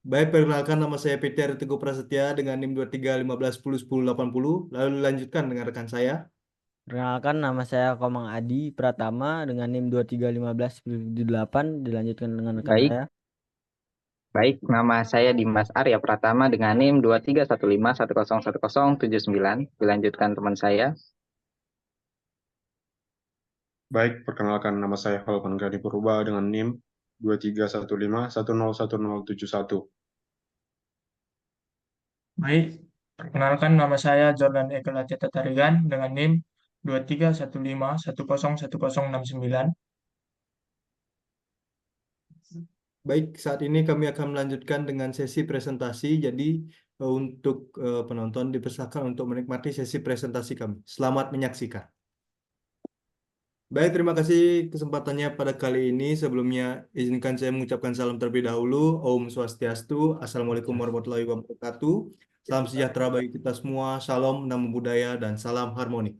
Baik, perkenalkan nama saya Peter Teguh Prasetya dengan NIM 2315101080. Lalu lanjutkan dengan rekan saya. Perkenalkan nama saya Komang Adi Pratama dengan NIM 231578. Dilanjutkan dengan rekan Baik, saya. baik. Nama saya Dimas Arya Pratama dengan NIM 2315101079. Dilanjutkan teman saya. Baik, perkenalkan nama saya Halvan Gadi Purba dengan NIM 2315101071. Baik, perkenalkan nama saya Jordan Eka Latita Tarigan dengan NIM 2315101069. Baik, saat ini kami akan melanjutkan dengan sesi presentasi. Jadi untuk penonton dipersilakan untuk menikmati sesi presentasi kami. Selamat menyaksikan. Baik, terima kasih kesempatannya pada kali ini. Sebelumnya izinkan saya mengucapkan salam terlebih dahulu. Om Swastiastu, Assalamualaikum warahmatullahi wabarakatuh. Salam sejahtera bagi kita semua. Salam, namo buddhaya, dan salam harmoni.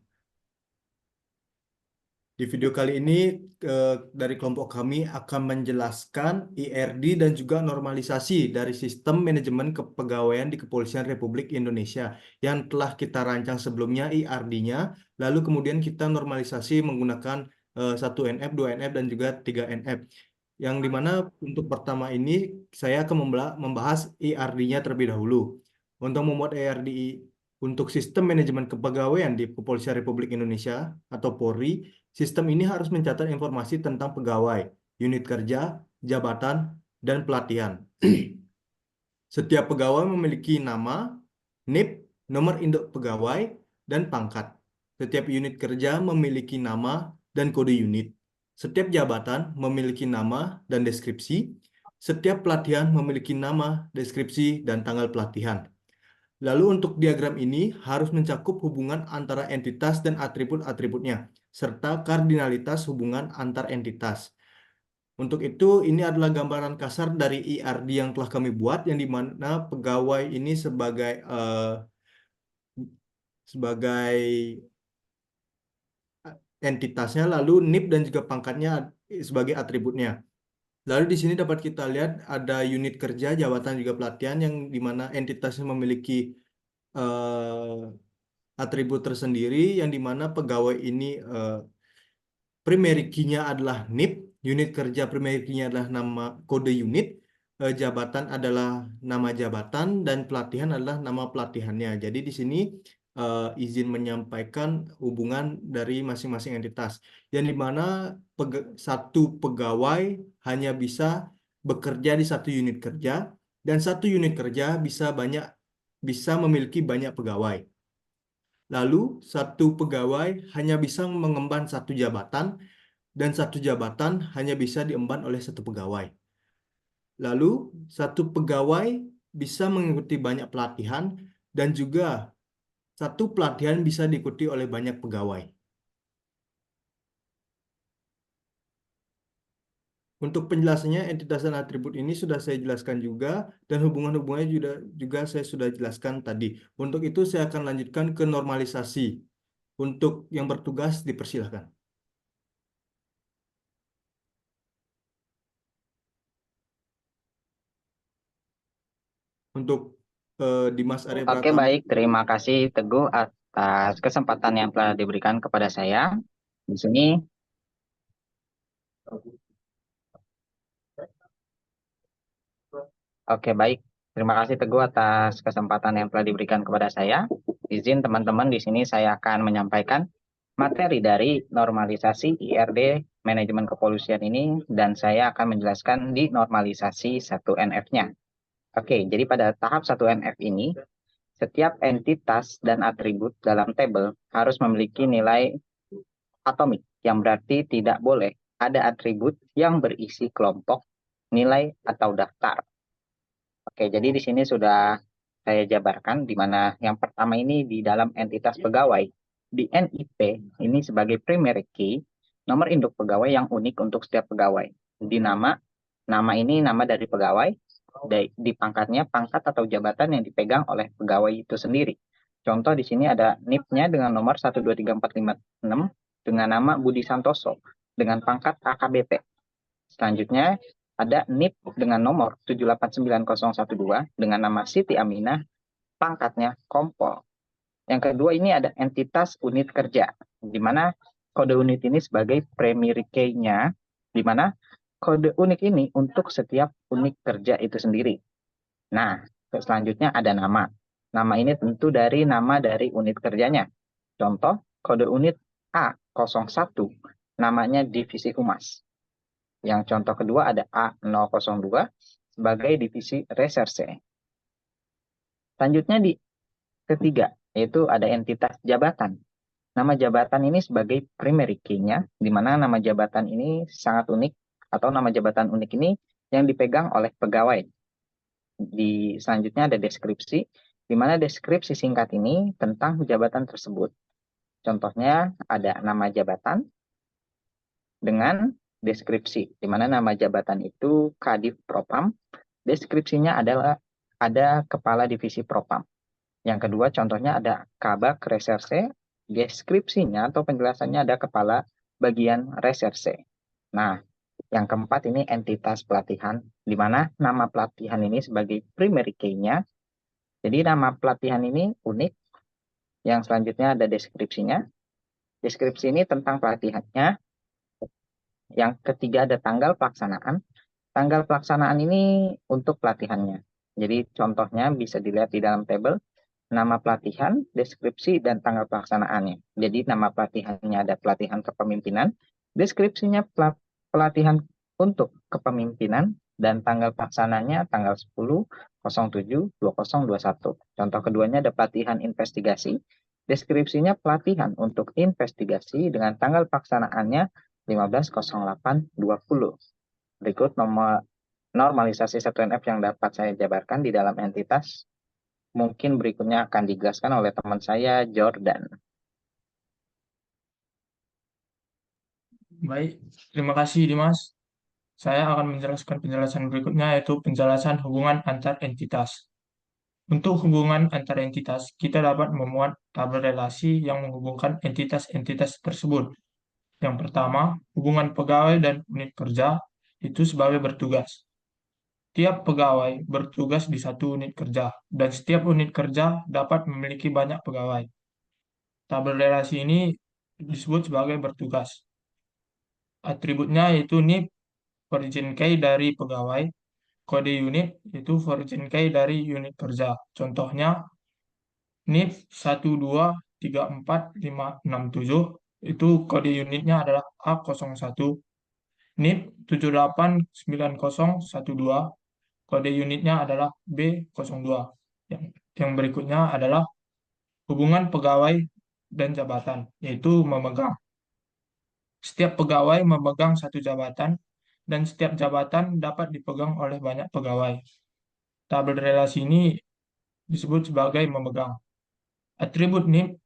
Di video kali ini dari kelompok kami akan menjelaskan IRD dan juga normalisasi dari sistem manajemen kepegawaian di Kepolisian Republik Indonesia yang telah kita rancang sebelumnya IRD-nya, lalu kemudian kita normalisasi menggunakan 1NF, 2NF, dan juga 3NF. Yang dimana untuk pertama ini saya akan membahas IRD-nya terlebih dahulu. Untuk membuat IRD untuk sistem manajemen kepegawaian di Kepolisian Republik Indonesia atau Polri, sistem ini harus mencatat informasi tentang pegawai, unit kerja, jabatan, dan pelatihan. Setiap pegawai memiliki nama, NIP, nomor induk pegawai, dan pangkat. Setiap unit kerja memiliki nama dan kode unit. Setiap jabatan memiliki nama dan deskripsi. Setiap pelatihan memiliki nama, deskripsi, dan tanggal pelatihan. Lalu untuk diagram ini harus mencakup hubungan antara entitas dan atribut-atributnya, serta kardinalitas hubungan antar entitas. Untuk itu, ini adalah gambaran kasar dari IRD yang telah kami buat, yang dimana pegawai ini sebagai entitasnya, lalu NIP dan juga pangkatnya sebagai atributnya. Lalu di sini dapat kita lihat ada unit kerja, jabatan, juga pelatihan, yang dimana entitasnya memiliki atribut tersendiri, yang dimana pegawai ini primary key-nya adalah NIP, unit kerja primary key-nya adalah nama kode unit, jabatan adalah nama jabatan, dan pelatihan adalah nama pelatihannya. Jadi di sini izin menyampaikan hubungan dari masing-masing entitas, yang dimana satu pegawai hanya bisa bekerja di satu unit kerja, dan satu unit kerja bisa memiliki banyak pegawai. Lalu, satu pegawai hanya bisa mengemban satu jabatan, dan satu jabatan hanya bisa diemban oleh satu pegawai. Lalu, satu pegawai bisa mengikuti banyak pelatihan, dan juga satu pelatihan bisa diikuti oleh banyak pegawai. Untuk penjelasannya, entitas dan atribut ini sudah saya jelaskan juga, dan hubungan-hubungannya juga saya sudah jelaskan tadi. Untuk itu, saya akan lanjutkan ke normalisasi. Untuk yang bertugas, dipersilahkan. Untuk Dimas Arya Oke, Pratama. baik. Terima kasih Teguh atas kesempatan yang telah diberikan kepada saya. Di sini, oke, baik. Terima kasih Teguh atas kesempatan yang telah diberikan kepada saya. Izin teman-teman, di sini saya akan menyampaikan materi dari normalisasi IRD manajemen kepolisian ini, dan saya akan menjelaskan di normalisasi 1NF-nya. Oke, jadi pada tahap 1NF ini, setiap entitas dan atribut dalam tabel harus memiliki nilai atomik, yang berarti tidak boleh ada atribut yang berisi kelompok, nilai, atau daftar. Oke, jadi di sini sudah saya jabarkan, di mana yang pertama ini di dalam entitas pegawai. Di NIP, ini sebagai primary key, nomor induk pegawai yang unik untuk setiap pegawai. Di nama ini nama dari pegawai, di pangkatnya pangkat atau jabatan yang dipegang oleh pegawai itu sendiri. Contoh di sini ada NIP-nya dengan nomor 123456 dengan nama Budi Santoso dengan pangkat AKBP. Selanjutnya ada NIP dengan nomor 7899012 dengan nama Siti Aminah, pangkatnya Kompol. Yang kedua ini ada entitas unit kerja, di mana kode unit ini sebagai primary key-nya, di mana kode unik ini untuk setiap unit kerja itu sendiri. Nah, selanjutnya ada nama. Nama ini tentu dari nama dari unit kerjanya. Contoh, kode unit A01, namanya divisi humas. Yang contoh kedua ada A002 sebagai divisi reserse. Selanjutnya di ketiga, yaitu ada entitas jabatan. Nama jabatan ini sebagai primary key-nya, di mana nama jabatan ini sangat unik, atau nama jabatan unik ini yang dipegang oleh pegawai. Selanjutnya ada deskripsi, di mana deskripsi singkat ini tentang jabatan tersebut. Contohnya ada nama jabatan dengan deskripsi, di mana nama jabatan itu Kadif Propam, deskripsinya adalah ada Kepala Divisi Propam. Yang kedua contohnya ada Kabak Reserse, deskripsinya atau penjelasannya ada Kepala Bagian Reserse. Nah, yang keempat ini entitas pelatihan, di mana nama pelatihan ini sebagai primary key-nya. Jadi nama pelatihan ini unik. Yang selanjutnya ada deskripsinya. Deskripsi ini tentang pelatihannya. Yang ketiga ada tanggal pelaksanaan. Tanggal pelaksanaan ini untuk pelatihannya. Jadi contohnya bisa dilihat di dalam tabel. Nama pelatihan, deskripsi, dan tanggal pelaksanaannya. Jadi nama pelatihannya ada pelatihan kepemimpinan, deskripsinya pelatihan untuk kepemimpinan, dan tanggal pelaksananya tanggal 10/07/2021. Contoh keduanya ada pelatihan investigasi, deskripsinya pelatihan untuk investigasi dengan tanggal pelaksanaannya 15/08/20. Berikut nomor normalisasi 1NF yang dapat saya jabarkan di dalam entitas. Mungkin berikutnya akan dijelaskan oleh teman saya, Jordan. Baik, terima kasih Dimas. Saya akan menjelaskan penjelasan berikutnya, yaitu penjelasan hubungan antar entitas. Untuk hubungan antar entitas, kita dapat memuat tabel relasi yang menghubungkan entitas-entitas tersebut. Yang pertama, hubungan pegawai dan unit kerja itu sebagai bertugas. Tiap pegawai bertugas di satu unit kerja, dan setiap unit kerja dapat memiliki banyak pegawai. Tabel relasi ini disebut sebagai bertugas. Atributnya yaitu NIP, origin key dari pegawai, kode unit itu origin key dari unit kerja. Contohnya, NIP 1234567 itu kode unitnya adalah A01. NIP 789012 kode unitnya adalah B02. Yang berikutnya adalah hubungan pegawai dan jabatan, yaitu memegang. Setiap pegawai memegang satu jabatan, dan setiap jabatan dapat dipegang oleh banyak pegawai. Tabel relasi ini disebut sebagai memegang. Atribut NIP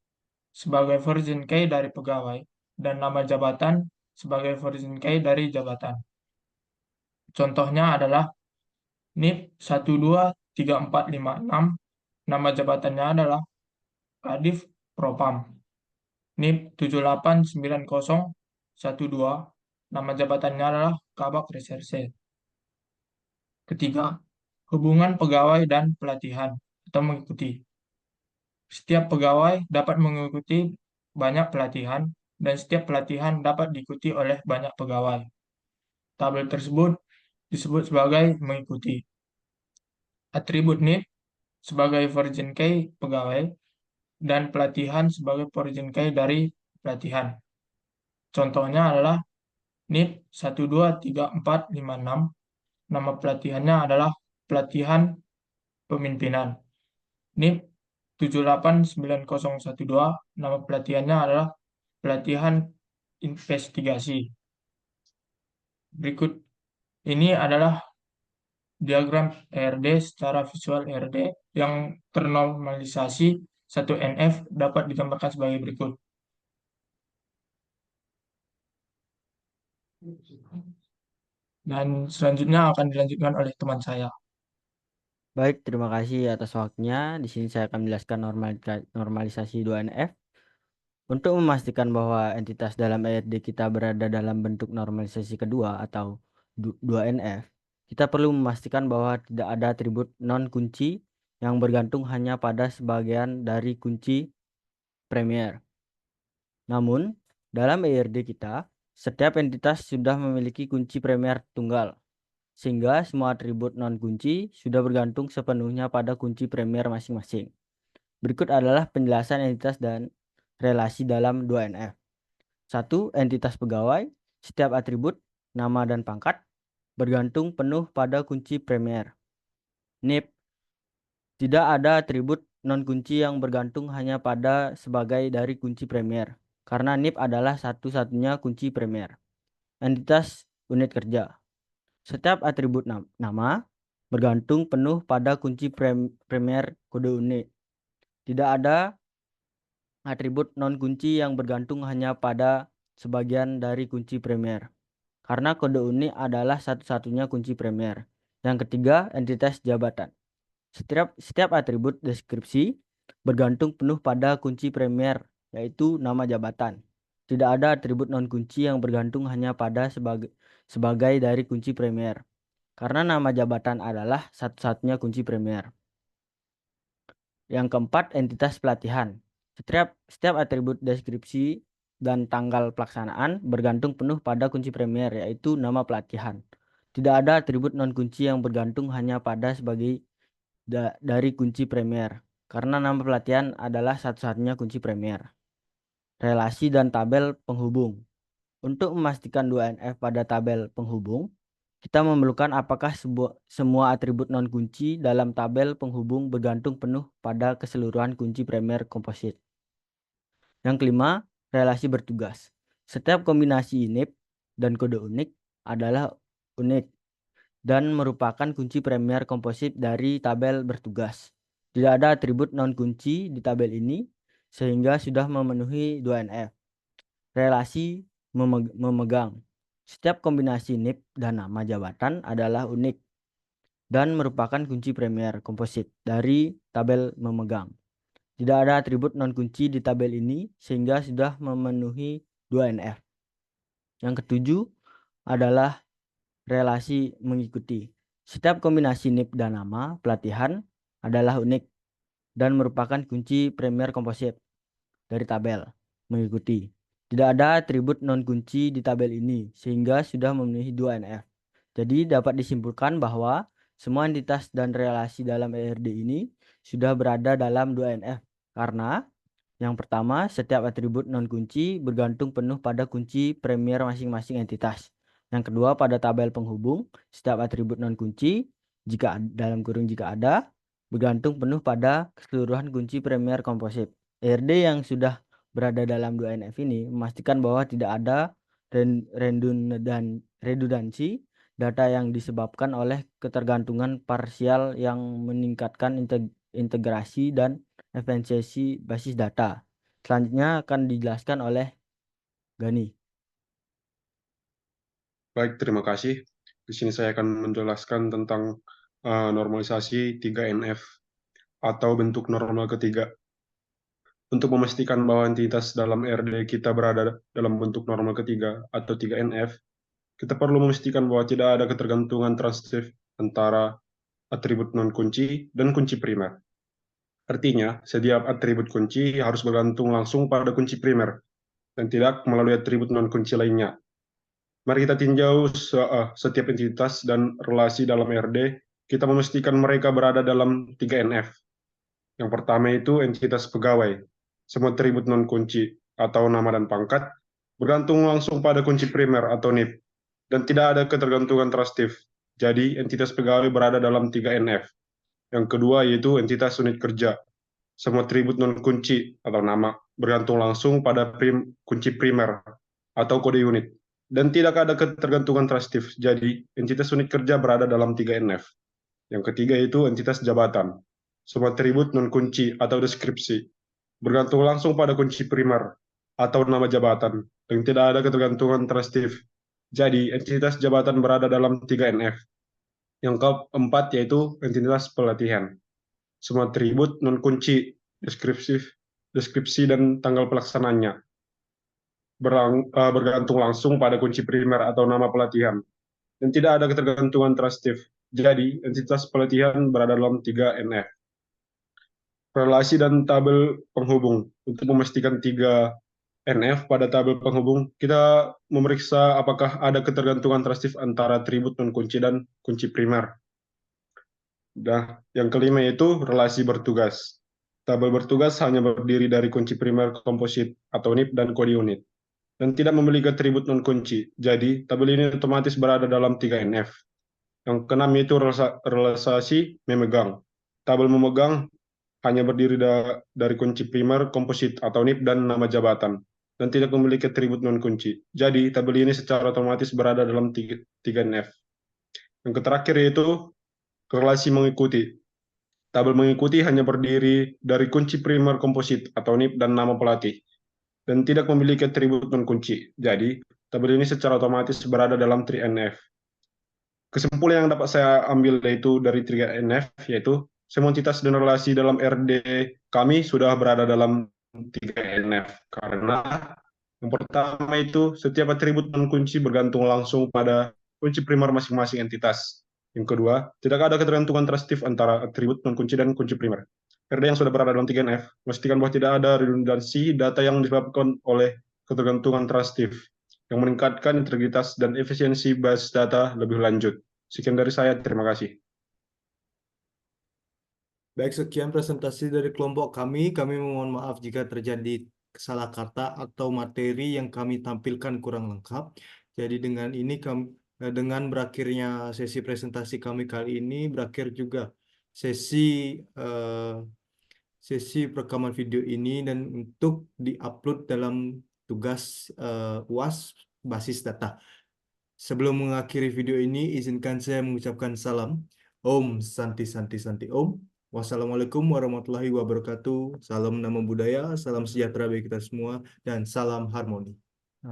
sebagai origin key dari pegawai, dan nama jabatan sebagai origin key dari jabatan. Contohnya adalah NIP 123456, nama jabatannya adalah Kadif Propam. NIP 789012, nama jabatannya adalah Kabak Reserse. Ketiga, hubungan pegawai dan pelatihan atau mengikuti. Setiap pegawai dapat mengikuti banyak pelatihan, dan setiap pelatihan dapat diikuti oleh banyak pegawai. Tabel tersebut disebut sebagai mengikuti. Atribut NIP sebagai origin key pegawai, dan pelatihan sebagai origin key dari pelatihan. Contohnya adalah NIP 123456, nama pelatihannya adalah pelatihan pemimpinan. NIP 789012, nama pelatihannya adalah pelatihan investigasi. Berikut ini adalah diagram ERD secara visual ERD yang ternormalisasi 1NF dapat digambarkan sebagai berikut. Dan selanjutnya akan dilanjutkan oleh teman saya. Baik, terima kasih atas waktunya. Di sini saya akan menjelaskan normalisasi 2NF. Untuk memastikan bahwa entitas dalam ERD kita berada dalam bentuk normalisasi kedua atau 2NF, kita perlu memastikan bahwa tidak ada atribut non-kunci yang bergantung hanya pada sebagian dari kunci Premier. Namun, dalam ERD kita, setiap entitas sudah memiliki kunci Premier tunggal, sehingga semua atribut non-kunci sudah bergantung sepenuhnya pada kunci Premier masing-masing. Berikut adalah penjelasan entitas dan relasi dalam 2NF. 1. Entitas pegawai. Setiap atribut, nama dan pangkat, bergantung penuh pada kunci Premier. NIP. Tidak ada atribut non-kunci yang bergantung hanya pada sebagai dari kunci Premier, karena NIP adalah satu-satunya kunci Premier. Entitas unit kerja. Setiap atribut nama bergantung penuh pada kunci Premier kode unit. Tidak ada atribut non-kunci yang bergantung hanya pada sebagian dari kunci Premier, karena kode unit adalah satu-satunya kunci Premier. Yang ketiga, entitas jabatan. Setiap atribut deskripsi bergantung penuh pada kunci Premier, yaitu nama jabatan. Tidak ada atribut non-kunci yang bergantung hanya pada sebagai dari kunci Premier, karena nama jabatan adalah satu-satunya kunci Premier. Yang keempat, entitas pelatihan. Setiap atribut deskripsi dan tanggal pelaksanaan bergantung penuh pada kunci Premier, yaitu nama pelatihan. Tidak ada atribut non-kunci yang bergantung hanya pada sebagai dari kunci Premier, karena nama pelatihan adalah satu-satunya kunci Premier. Relasi dan tabel penghubung. Untuk memastikan 2NF pada tabel penghubung, kita memerlukan apakah semua atribut non-kunci dalam tabel penghubung bergantung penuh pada keseluruhan kunci Premier komposit. Yang kelima, relasi bertugas. Setiap kombinasi init dan kode unik adalah unik dan merupakan kunci Premier komposit dari tabel bertugas. Tidak ada atribut non-kunci di tabel ini, sehingga sudah memenuhi 2NF. Relasi memegang. Setiap kombinasi NIP dan nama jabatan adalah unik dan merupakan kunci Premier komposit dari tabel memegang. Tidak ada atribut non-kunci di tabel ini, sehingga sudah memenuhi 2NF. Yang ketujuh adalah relasi mengikuti. Setiap kombinasi NIP dan nama pelatihan adalah unik dan merupakan kunci Premier komposit dari tabel mengikuti. Tidak ada atribut non-kunci di tabel ini, sehingga sudah memenuhi 2NF. Jadi dapat disimpulkan bahwa semua entitas dan relasi dalam ERD ini sudah berada dalam 2NF, karena yang pertama, setiap atribut non-kunci bergantung penuh pada kunci Premier masing-masing entitas. Yang kedua, pada tabel penghubung, setiap atribut non-kunci, jika ada, bergantung penuh pada keseluruhan kunci Premier komposit. ERD yang sudah berada dalam 2NF ini memastikan bahwa tidak ada redundansi data yang disebabkan oleh ketergantungan parsial yang meningkatkan integrasi dan efisiensi basis data. Selanjutnya akan dijelaskan oleh Gani. Baik, terima kasih. Di sini saya akan menjelaskan tentang normalisasi 3NF atau bentuk normal ketiga. Untuk memastikan bahwa entitas dalam RD kita berada dalam bentuk normal ketiga atau 3NF, kita perlu memastikan bahwa tidak ada ketergantungan transitif antara atribut non-kunci dan kunci primer. Artinya, setiap atribut kunci harus bergantung langsung pada kunci primer dan tidak melalui atribut non-kunci lainnya. Mari kita tinjau setiap entitas dan relasi dalam RD, kita memastikan mereka berada dalam 3NF. Yang pertama itu entitas pegawai. Semua atribut non-kunci atau nama dan pangkat bergantung langsung pada kunci primer atau NIP, dan tidak ada ketergantungan transitif. Jadi, entitas pegawai berada dalam 3NF. Yang kedua yaitu entitas unit kerja. Semua atribut non-kunci atau nama bergantung langsung pada kunci primer atau kode unit, dan tidak ada ketergantungan transitif. Jadi, entitas unit kerja berada dalam 3NF. Yang ketiga yaitu entitas jabatan. Semua atribut non-kunci atau deskripsi bergantung langsung pada kunci primer atau nama jabatan, dan tidak ada ketergantungan transitif. Jadi, entitas jabatan berada dalam 3NF. Yang keempat yaitu entitas pelatihan. Semua atribut non-kunci, deskripsi dan tanggal pelaksanaannya bergantung langsung pada kunci primer atau nama pelatihan, dan tidak ada ketergantungan transitif. Jadi, entitas pelatihan berada dalam 3NF. Relasi dan tabel penghubung. Untuk memastikan 3NF pada tabel penghubung, kita memeriksa apakah ada ketergantungan transitif antara atribut non-kunci dan kunci primer. Nah, yang kelima yaitu relasi bertugas. Tabel bertugas hanya berdiri dari kunci primer komposit atau NIP dan kode unit, dan tidak memiliki atribut non-kunci. Jadi, tabel ini otomatis berada dalam 3NF. Yang keenam yaitu relasi memegang. Tabel memegang hanya berdiri dari kunci primer, komposit atau NIP, dan nama jabatan, dan tidak memiliki atribut non-kunci. Jadi, tabel ini secara otomatis berada dalam 3NF. Yang terakhir yaitu relasi mengikuti. Tabel mengikuti hanya berdiri dari kunci primer komposit atau NIP dan nama pelatih, dan tidak memiliki atribut non-kunci. Jadi, tabel ini secara otomatis berada dalam 3NF. Kesimpulan yang dapat saya ambil yaitu dari 3NF, yaitu semua entitas dan relasi dalam RD kami sudah berada dalam 3NF. Karena yang pertama itu setiap atribut non-kunci bergantung langsung pada kunci primer masing-masing entitas. Yang kedua, tidak ada ketergantungan transitif antara atribut non-kunci dan kunci primer. RD yang sudah berada dalam 3NF, memastikan bahwa tidak ada redundansi data yang disebabkan oleh ketergantungan transitif, yang meningkatkan integritas dan efisiensi basis data lebih lanjut. Sekian dari saya, terima kasih. Baik, sekian presentasi dari kelompok kami. Kami mohon maaf jika terjadi salah kata atau materi yang kami tampilkan kurang lengkap. Jadi dengan berakhirnya sesi presentasi kami kali ini, berakhir juga sesi perekaman video ini, dan untuk diupload dalam tugas UAS basis data. Sebelum mengakhiri video ini, izinkan saya mengucapkan salam. Om Santi Santi Santi Om. Wassalamualaikum warahmatullahi wabarakatuh. Salam nama budaya, salam sejahtera bagi kita semua, dan salam harmoni.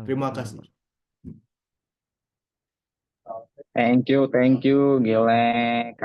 Terima kasih. Thank you, Gile.